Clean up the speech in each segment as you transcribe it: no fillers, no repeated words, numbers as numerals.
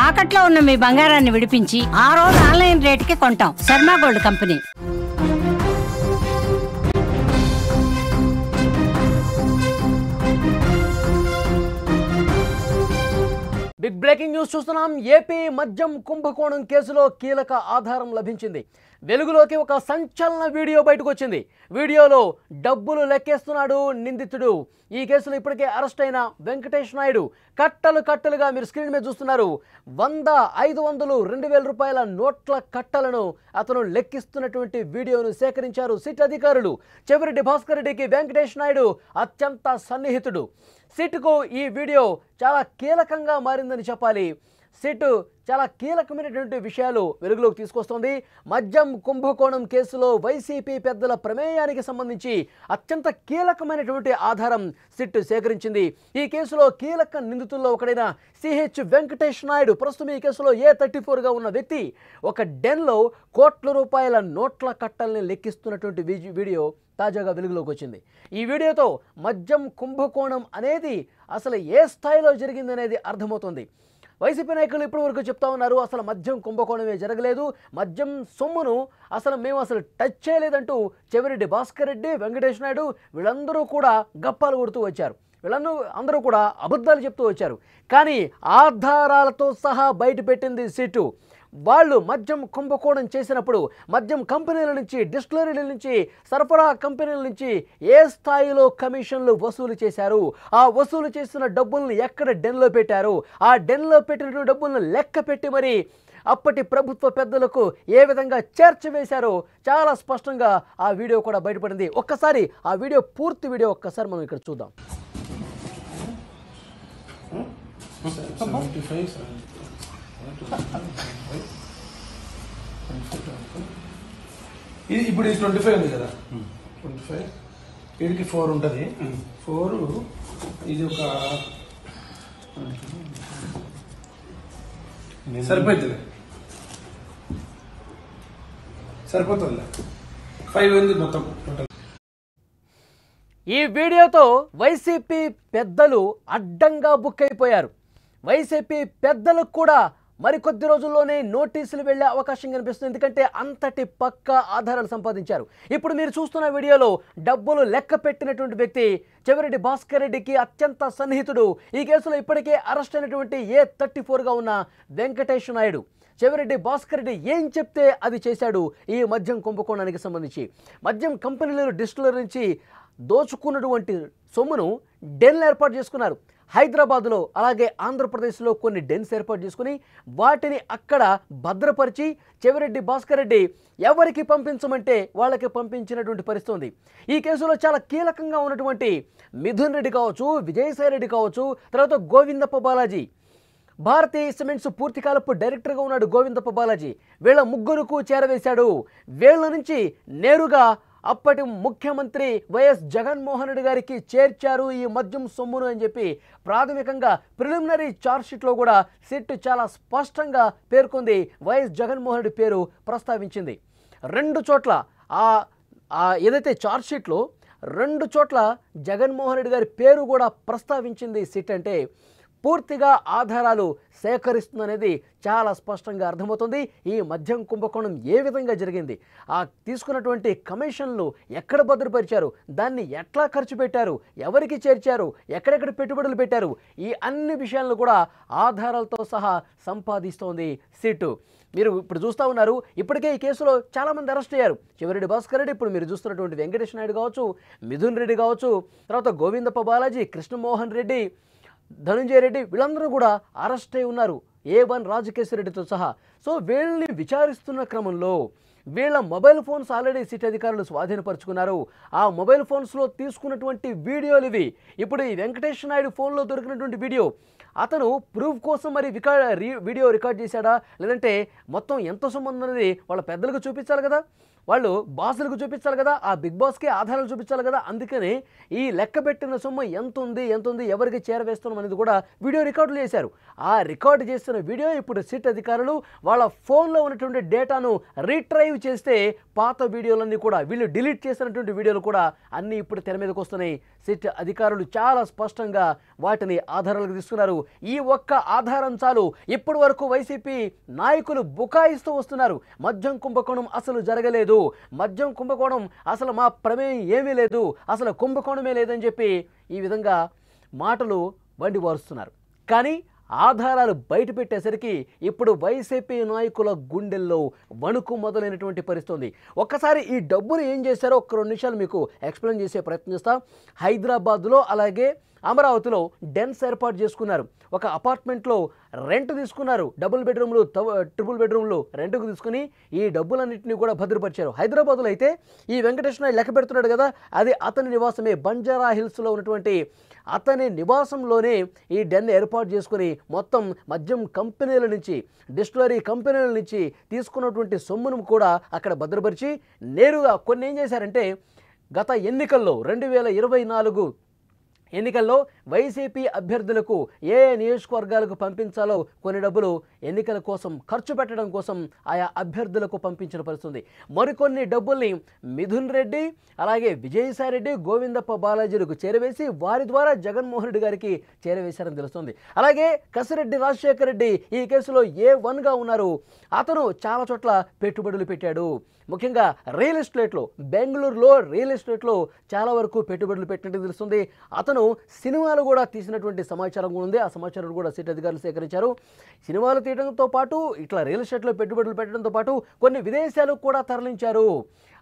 తాకట్లో ఉన్న మీ బంగారాన్ని విడిపించి ఆ రోజు ఆన్లైన్ రేటుకి కొంటాం. Sharma gold company. Big breaking news చూస్తున్నాం. ఏపీ మద్యం కుంభకోణం కేసులో కీలక ఆధారం లభించింది. వెలుగులోకి ఒక సంచలన వీడియో బయటకు వచ్చింది. వీడియోలో డబ్బులు లెక్కేస్తున్నాడు నిందితుడు. ఈ కేసులో ఇప్పటికే అరెస్ట్ అయిన వెంకటేష్ నాయుడు కట్టలు కట్టలుగా మీరు స్క్రీన్ మీద చూస్తున్నారు. 100, 500, 2000 రూపాయల నోట్ల కట్టలను అతను లెక్కిస్తున్నటువంటి వీడియోను సేకరించారు సిట్ అధికారులు. చెవిరెడ్డి భాస్కర్ రెడ్డికి వెంకటేష్ నాయుడు అత్యంత సన్నిహితుడు. సిట్కు ఈ వీడియో చాలా కీలకంగా మారిందని చెప్పాలి. సిట్ చాలా కీలకమైనటువంటి విషయాలు వెలుగులోకి తీసుకొస్తోంది. మద్యం కుంభకోణం కేసులో వైసీపీ పెద్దల ప్రమేయానికి సంబంధించి అత్యంత కీలకమైనటువంటి ఆధారం సిట్ సేకరించింది. ఈ కేసులో కీలక నిందితుల్లో ఒకడైన సిహెచ్ వెంకటేష్ నాయుడు ప్రస్తుతం ఈ కేసులో A34గా ఉన్న వ్యక్తి ఒక డెన్లో కోట్ల రూపాయల నోట్ల కట్టల్ని లెక్కిస్తున్నటువంటి వీడియో తాజాగా వెలుగులోకి వచ్చింది. ఈ వీడియోతో మద్యం కుంభకోణం అనేది అసలు ఏ స్థాయిలో జరిగిందనేది అర్థమవుతుంది. వైసీపీ నాయకులు ఇప్పటి వరకు చెప్తా ఉన్నారు అసలు మద్యం కుంభకోణమే జరగలేదు, మద్యం సొమ్మును మేము అసలు టచ్ చేయలేదంటూ చెవిరెడ్డి భాస్కర్ రెడ్డి, వెంకటేష్ నాయుడు వీళ్ళందరూ కూడా గప్పాలు కొడుతూ వచ్చారు. వీళ్ళందరూ కూడా అబద్ధాలు చెప్తూ వచ్చారు. కానీ ఆధారాలతో సహా బయటపెట్టింది సిటు. వాళ్ళు మద్యం కుంభకోణం చేసినప్పుడు మద్యం కంపెనీల నుంచి, డిస్టిలరీల నుంచి, సరఫరా కంపెనీల నుంచి ఏ స్థాయిలో కమిషన్లు వసూలు చేశారు, ఆ వసూలు చేసిన డబ్బులను ఎక్కడ డెన్లో పెట్టారు, ఆ డెన్లో పెట్టిన డబ్బులను లెక్క పెట్టి మరి అప్పటి ప్రభుత్వ పెద్దలకు ఏ విధంగా చేర్చవేశారో చాలా స్పష్టంగా ఆ వీడియో కూడా బయటపడింది. ఒక్కసారి ఆ వీడియో పూర్తి వీడియో ఒక్కసారి మనం ఇక్కడ చూద్దాం. ఇది ఇప్పుడు 25 ఉంది కదా, 25 వీడికి 4 ఉంటుంది. 4 ఇది ఒక సరిపోతుంది, సరిపోతుంది. 5 ఉంది మొత్తం టోటల్. ఈ వీడియోతో వైసీపీ పెద్దలు అడ్డంగా బుక్ అయిపోయారు. వైసీపీ పెద్దలకు కూడా మరికొద్ది రోజుల్లోనే నోటీసులు వెళ్లే అవకాశం కనిపిస్తుంది. ఎందుకంటే అంతటి పక్కా ఆధారాలు సంపాదించారు. ఇప్పుడు మీరు చూస్తున్న వీడియోలో డబ్బులు లెక్క పెట్టినటువంటి వ్యక్తి చెవిరెడ్డి భాస్కర్ రెడ్డికి అత్యంత సన్నిహితుడు. ఈ కేసులో ఇప్పటికే అరెస్ట్ అయినటువంటి A34గా ఉన్న వెంకటేష్ నాయుడు. చెవిరెడ్డి భాస్కర్ రెడ్డి ఏం చెప్తే అది చేశాడు. ఈ మద్యం కుంభకోణానికి సంబంధించి మద్యం కంపెనీలు, డిస్టిలరీ నుంచి దోచుకున్నటువంటి సొమ్మును డెన్లు ఏర్పాటు చేసుకున్నారు. హైదరాబాద్లో అలాగే ఆంధ్రప్రదేశ్లో కొన్ని డెన్స్ ఏర్పాటు చేసుకుని వాటిని అక్కడ భద్రపరిచి చెవిరెడ్డి భాస్కర్ రెడ్డి ఎవరికి పంపించమంటే వాళ్ళకి పంపించినటువంటి పరిస్థితి ఉంది. ఈ కేసులో చాలా కీలకంగా ఉన్నటువంటి మిథున్ రెడ్డి కావచ్చు, విజయసాయి రెడ్డి కావచ్చు, తర్వాత గోవిందప్ప బాలాజీ, భారతీయ సిమెంట్స్ పూర్తికాలపు డైరెక్టర్గా ఉన్నాడు గోవిందప్ప బాలాజీ. వీళ్ళ ముగ్గురుకు చేరవేశాడు. వీళ్ళ నుంచి నేరుగా అప్పటి ముఖ్యమంత్రి వైఎస్ జగన్మోహన్ రెడ్డి గారికి చేర్చారు ఈ మద్యం సొమ్మును అని చెప్పి ప్రాథమికంగా ప్రిలిమినరీ ఛార్జ్షీట్లో కూడా సిట్ చాలా స్పష్టంగా పేర్కొంది. వైఎస్ జగన్మోహన్ రెడ్డి పేరు ప్రస్తావించింది. 2 చోట్ల ఏదైతే ఛార్జ్షీట్లో 2 చోట్ల జగన్మోహన్ రెడ్డి గారి పేరు కూడా ప్రస్తావించింది సిట్. అంటే పూర్తిగా ఆధారాలు సేకరిస్తుందనేది చాలా స్పష్టంగా అర్థమవుతుంది. ఈ మద్యం కుంభకోణం ఏ విధంగా జరిగింది, ఆ తీసుకున్నటువంటి కమిషన్లు ఎక్కడ భద్రపరిచారు, దాన్ని ఎట్లా ఖర్చు పెట్టారు, ఎవరికి చేర్చారు, ఎక్కడెక్కడ పెట్టుబడులు పెట్టారు, ఈ అన్ని విషయాలను కూడా ఆధారాలతో సహా సంపాదిస్తోంది సిట్. మీరు ఇప్పుడు చూస్తూ ఉన్నారు. ఇప్పటికే ఈ కేసులో చాలామంది అరెస్ట్ అయ్యారు. చెవిరెడ్డి భాస్కర్ రెడ్డి, ఇప్పుడు మీరు చూస్తున్నటువంటి వెంకటేష్ నాయుడు కావచ్చు, మిథున్ రెడ్డి కావచ్చు, తర్వాత గోవిందప్ప బాలాజీ, కృష్ణమోహన్ రెడ్డి, ధనుంజయ రెడ్డి వీళ్ళందరూ కూడా అరెస్ట్ అయి ఉన్నారు, A1 రాజకేశ్వర రెడ్డితో సహా. సో వీళ్ళని విచారిస్తున్న క్రమంలో వీళ్ళ మొబైల్ ఫోన్స్ ఆల్రెడీ సిట్ అధికారులు స్వాధీనపరుచుకున్నారు. ఆ మొబైల్ ఫోన్స్లో తీసుకున్నటువంటి వీడియోలు ఇవి. ఇప్పుడు ఈ వెంకటేష్ నాయుడు ఫోన్లో దొరికినటువంటి వీడియో అతను ప్రూఫ్ కోసం మరి వీడియో రికార్డ్ చేశాడా, లేదంటే మొత్తం ఎంత సొమ్ము ఉన్నది వాళ్ళ పెద్దలకు చూపించాలి కదా. వాళ్ళు బాసులకు చూపించాలి కదా, ఆ బిగ్ బాస్కి ఆధారాలు చూపించాలి కదా. అందుకని ఈ లెక్క పెట్టిన సొమ్ము ఎంత ఉంది ఎవరికి చేరవేస్తున్నాం అనేది కూడా వీడియో రికార్డులు చేశారు. ఆ రికార్డు చేస్తున్న వీడియో ఇప్పుడు సిట్ అధికారులు వాళ్ళ ఫోన్లో ఉన్నటువంటి డేటాను రీట్రైవ్ చేస్తే పాత వీడియోలన్నీ కూడా, వీళ్ళు డిలీట్ చేసినటువంటి వీడియోలు కూడా అన్నీ ఇప్పుడు తెర మీదకి వస్తున్నాయి. సిట్ అధికారులు చాలా స్పష్టంగా వాటిని ఆధారాలకు తీసుకున్నారు. ఈ ఒక్క ఆధారం చాలు ఇప్పటి వరకు వైసీపీ నాయకులు బుకాయిస్తూ వస్తున్నారు. మద్యం కుంభకోణం అసలు జరగలేదు, మద్యం కుంభకోణం అసలు మా ప్రమేయం ఏమీ లేదు, అసలు కుంభకోణమే లేదని చెప్పి ఈ విధంగా మాటలు వండి వారుస్తున్నారు. కానీ ఆధారాలు బయట పెట్టేసరికి ఇప్పుడు వైసీపీ నాయకుల గుండెల్లో వణుకు మొదలైనటువంటి పరిస్థితి. ఒక్కసారి ఈ డబ్బులు ఏం చేశారో ఒక్క 2 నిమిషాలు మీకు ఎక్స్ప్లెయిన్ చేసే ప్రయత్నం చేస్తాం. హైదరాబాద్లో అలాగే అమరావతిలో డెన్స్ ఏర్పాటు చేసుకున్నారు. ఒక అపార్ట్మెంట్లో రెంట్ తీసుకున్నారు. డబుల్ బెడ్రూమ్లు, ట్రిపుల్ బెడ్రూమ్లు రెంట్కు తీసుకుని ఈ డబ్బులన్నింటినీ కూడా భద్రపరిచారు. హైదరాబాద్లో అయితే ఈ వెంకటేష్ నాయుడు లెక్క పెడుతున్నాడు కదా, అది అతని నివాసమే. బంజారా హిల్స్లో ఉన్నటువంటి అతని నివాసంలోనే ఈ డెన్ ఏర్పాటు చేసుకుని మొత్తం మద్యం కంపెనీల నుంచి, డిస్టిలరీ కంపెనీల నుంచి తీసుకున్నటువంటి సొమ్మును కూడా అక్కడ భద్రపరిచి నేరుగా కొన్ని ఏం చేశారంటే గత ఎన్నికల్లో 2024 ఎన్నికల్లో వైసీపీ అభ్యర్థులకు ఏ నియోజకవర్గాలకు పంపించాలో కొన్ని డబ్బులు ఎన్నికల కోసం ఖర్చు పెట్టడం కోసం ఆయా అభ్యర్థులకు పంపించిన పరిస్థితి. మరికొన్ని డబ్బుల్ని మిథున్ రెడ్డి అలాగే విజయసాయిరెడ్డి, గోవిందప్ప బాలాజీలకు చేరవేసి వారి ద్వారా జగన్మోహన్ రెడ్డి గారికి చేరవేశారని తెలుస్తుంది. అలాగే కసిరెడ్డి రాజశేఖర రెడ్డి ఈ కేసులో A1గా ఉన్నారు. అతను చాలా చోట్ల పెట్టుబడులు పెట్టాడు. ముఖ్యంగా రియల్ ఎస్టేట్లో, బెంగళూరులో రియల్ ఎస్టేట్లో చాలా వరకు పెట్టుబడులు పెట్టినట్టు తెలుస్తుంది. అతను సినిమాలు కూడా తీసినటువంటి సమాచారం కూడా ఉంది. ఆ సమాచారం కూడా సిట్ అధికారులు సేకరించారు. సినిమాలు తీయడంతో పాటు ఇట్లా రియల్ ఎస్టేట్లో పెట్టుబడులు పెట్టడంతో పాటు కొన్ని విదేశాలకు కూడా తరలించారు.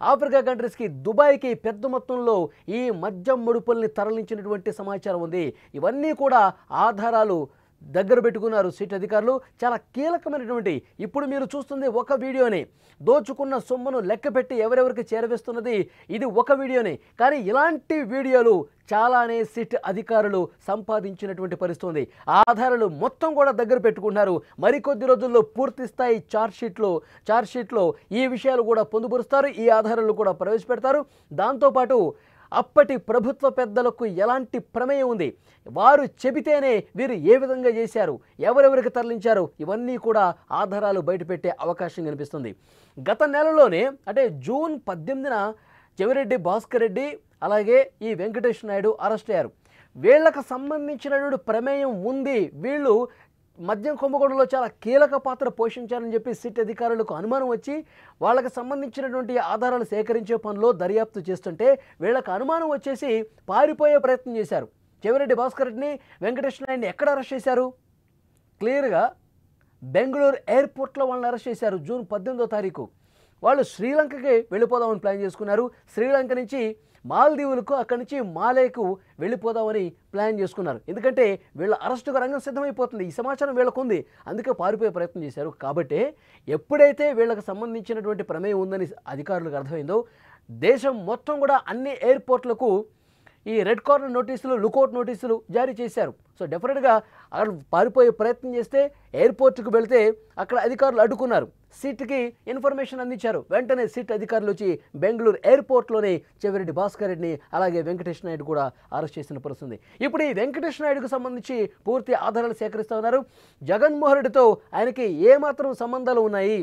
ఆఫ్రికా కంట్రీస్కి, దుబాయ్కి పెద్ద మొత్తంలో ఈ మద్యం ముడుపుల్ని తరలించినటువంటి సమాచారం ఉంది. ఇవన్నీ కూడా ఆధారాలు దగ్గర పెట్టుకున్నారు సిట్ అధికారులు. చాలా కీలకమైనటువంటి, ఇప్పుడు మీరు చూస్తుంది ఒక వీడియోనే, దోచుకున్న సొమ్మును లెక్కపెట్టి ఎవరెవరికి చేరవేస్తున్నది ఇది ఒక వీడియోనే. కానీ ఇలాంటి వీడియోలు చాలానే సిట్ అధికారులు సంపాదించినటువంటి పరిస్థితి. ఆధారాలు మొత్తం కూడా దగ్గర పెట్టుకుంటున్నారు. మరికొద్ది రోజుల్లో పూర్తి స్థాయి ఛార్జ్షీట్లో ఈ విషయాలు కూడా పొందుపరుస్తారు, ఈ ఆధారాలు కూడా ప్రవేశపెడతారు. దాంతోపాటు అప్పటి ప్రభుత్వ పెద్దలకు ఎలాంటి ప్రమేయం ఉంది, వారు చెబితేనే వీరు ఏ విధంగా చేశారు, ఎవరెవరికి తరలించారు, ఇవన్నీ కూడా ఆధారాలు బయటపెట్టే అవకాశం కనిపిస్తుంది. గత నెలలోనే అంటే జూన్ 18న చెవిరెడ్డి భాస్కర్ రెడ్డి అలాగే ఈ వెంకటేష్ నాయుడు అరెస్ట్ అయ్యారు. వీళ్ళకు సంబంధించినటువంటి ప్రమేయం ఉంది, వీళ్ళు మద్యం కుంభకోణంలో చాలా కీలక పాత్ర పోషించారని చెప్పి సిట్ అధికారులకు అనుమానం వచ్చి వాళ్ళకి సంబంధించినటువంటి ఆధారాలు సేకరించే పనిలో దర్యాప్తు చేస్తుంటే వీళ్ళకి అనుమానం వచ్చేసి పారిపోయే ప్రయత్నం చేశారు. చెవిరెడ్డి భాస్కర్ రెడ్డిని, వెంకటేష్ నాయుడిని ఎక్కడ అరెస్ట్ చేశారు? క్లియర్గా బెంగళూరు ఎయిర్పోర్ట్లో వాళ్ళని అరెస్ట్ చేశారు. జూన్ 18వ తారీఖు వాళ్ళు శ్రీలంకకి వెళ్ళిపోదామని ప్లాన్ చేసుకున్నారు. శ్రీలంక నుంచి మాల్దీవులకు, అక్కడి నుంచి మాలేకు వెళ్ళిపోదామని ప్లాన్ చేసుకున్నారు. ఎందుకంటే వీళ్ళ అరెస్టుకు రంగం సిద్ధమైపోతుంది, ఈ సమాచారం వీళ్ళకు ఉంది, అందుకే పారిపోయే ప్రయత్నం చేశారు. కాబట్టి ఎప్పుడైతే వీళ్ళకి సంబంధించినటువంటి ప్రమేయం ఉందని అధికారులకు అర్థమైందో దేశం మొత్తం కూడా అన్ని ఎయిర్పోర్ట్లకు ఈ రెడ్ కార్నర్ నోటీసులు, లుకౌట్ నోటీసులు జారీ చేశారు. సో డెఫినెట్గా అక్కడ పారిపోయే ప్రయత్నం చేస్తే ఎయిర్పోర్ట్కి వెళితే అక్కడ అధికారులు అడ్డుకున్నారు, సిట్కి ఇన్ఫర్మేషన్ అందించారు. వెంటనే సిట్ అధికారులు వచ్చి బెంగళూరు ఎయిర్పోర్ట్లోనే చెవిరెడ్డి భాస్కర్ రెడ్డిని అలాగే వెంకటేష్ నాయుడు కూడా అరెస్ట్ చేసిన పరిస్థితి. ఇప్పుడు ఈ వెంకటేష్ నాయుడుకు సంబంధించి పూర్తి ఆధారాలు సేకరిస్తూ ఉన్నారు. జగన్మోహన్ రెడ్డితో ఆయనకి ఏమాత్రం సంబంధాలు ఉన్నాయి,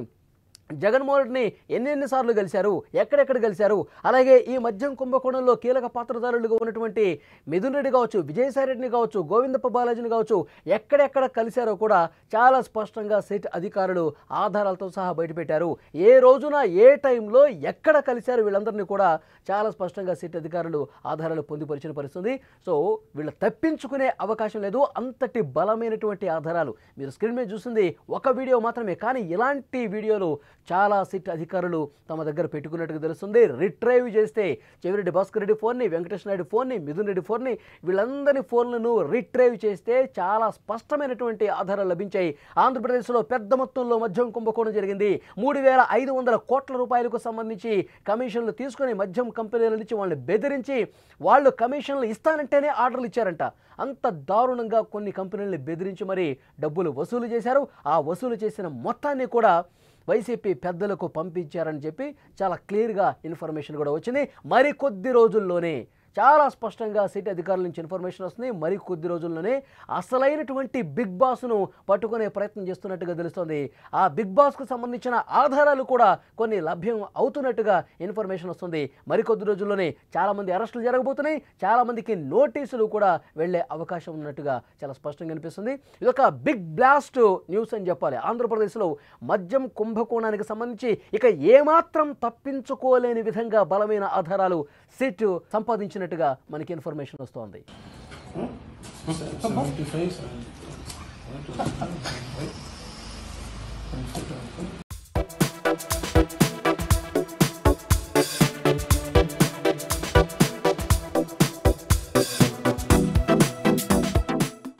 జగన్మోహన్ రెడ్డిని ఎన్నిసార్లు కలిశారు, ఎక్కడెక్కడ కలిశారు, అలాగే ఈ మద్యం కుంభకోణంలో కీలక పాత్రధారులుగా ఉన్నటువంటి మిథున్ రెడ్డి కావచ్చు, విజయసాయిరెడ్డిని కావచ్చు, గోవిందప్ప బాలాజీని కావచ్చు, ఎక్కడెక్కడ కలిశారో కూడా చాలా స్పష్టంగా సిట్ అధికారులు ఆధారాలతో సహా బయటపెట్టారు. ఏ రోజున ఏ టైంలో ఎక్కడ కలిశారు వీళ్ళందరినీ కూడా చాలా స్పష్టంగా సిట్ అధికారులు ఆధారాలు పొందుపరిచిన పరిస్థితి. సో వీళ్ళు తప్పించుకునే అవకాశం లేదు, అంతటి బలమైనటువంటి ఆధారాలు. మీరు స్క్రీన్ మీద చూస్తుంది ఒక వీడియో మాత్రమే, కానీ ఇలాంటి వీడియోలు చాలా సిట్ అధికారులు తమ దగ్గర పెట్టుకున్నట్టుగా తెలుస్తుంది. రిట్రైవ్ చేస్తే చెవిరెడ్డి భాస్కర్ రెడ్డి ఫోన్ని, వెంకటేష్ నాయుడు ఫోన్ని, మిథున్ రెడ్డి ఫోన్ని, వీళ్ళందరి ఫోన్లను రిట్రైవ్ చేస్తే చాలా స్పష్టమైనటువంటి ఆధారాలు లభించాయి. ఆంధ్రప్రదేశ్లో పెద్ద మొత్తంలో మద్యం కుంభకోణం జరిగింది. 3,500 కోట్ల రూపాయలకు సంబంధించి కమిషన్లు తీసుకుని మద్యం కంపెనీల నుంచి వాళ్ళని బెదిరించి వాళ్ళు కమిషన్లు ఇస్తానంటేనే ఆర్డర్లు ఇచ్చారంట. అంత దారుణంగా కొన్ని కంపెనీలను బెదిరించి మరి డబ్బులు వసూలు చేశారు. ఆ వసూలు చేసిన మొత్తాన్ని కూడా వైసీపీ పెద్దలకు పంపించారని చెప్పి చాలా క్లియర్గా ఇన్ఫర్మేషన్ కూడా వచ్చింది. మరికొద్ది రోజుల్లోనే చాలా స్పష్టంగా సిటీ అధికారుల నుంచి ఇన్ఫర్మేషన్ వస్తుంది. మరి కొద్ది రోజుల్లోనే అసలైనటువంటి బిగ్ బాస్ను పట్టుకునే ప్రయత్నం చేస్తున్నట్టుగా తెలుస్తోంది. ఆ బిగ్ బాస్కు సంబంధించిన ఆధారాలు కూడా కొన్ని లభ్యం అవుతున్నట్టుగా ఇన్ఫర్మేషన్ వస్తుంది. మరికొద్ది రోజుల్లోనే చాలామంది అరెస్టులు జరగబోతున్నాయి, చాలామందికి నోటీసులు కూడా వెళ్లే అవకాశం ఉన్నట్టుగా చాలా స్పష్టంగా అనిపిస్తుంది. ఇది ఒక బిగ్ బ్లాస్ట్ న్యూస్ అని చెప్పాలి. ఆంధ్రప్రదేశ్లో మద్యం కుంభకోణానికి సంబంధించి ఇక ఏమాత్రం తప్పించుకోలేని విధంగా బలమైన ఆధారాలు సిట్ సంపాదించినట్టుగా మనకి ఇన్ఫర్మేషన్ వస్తోంది. 75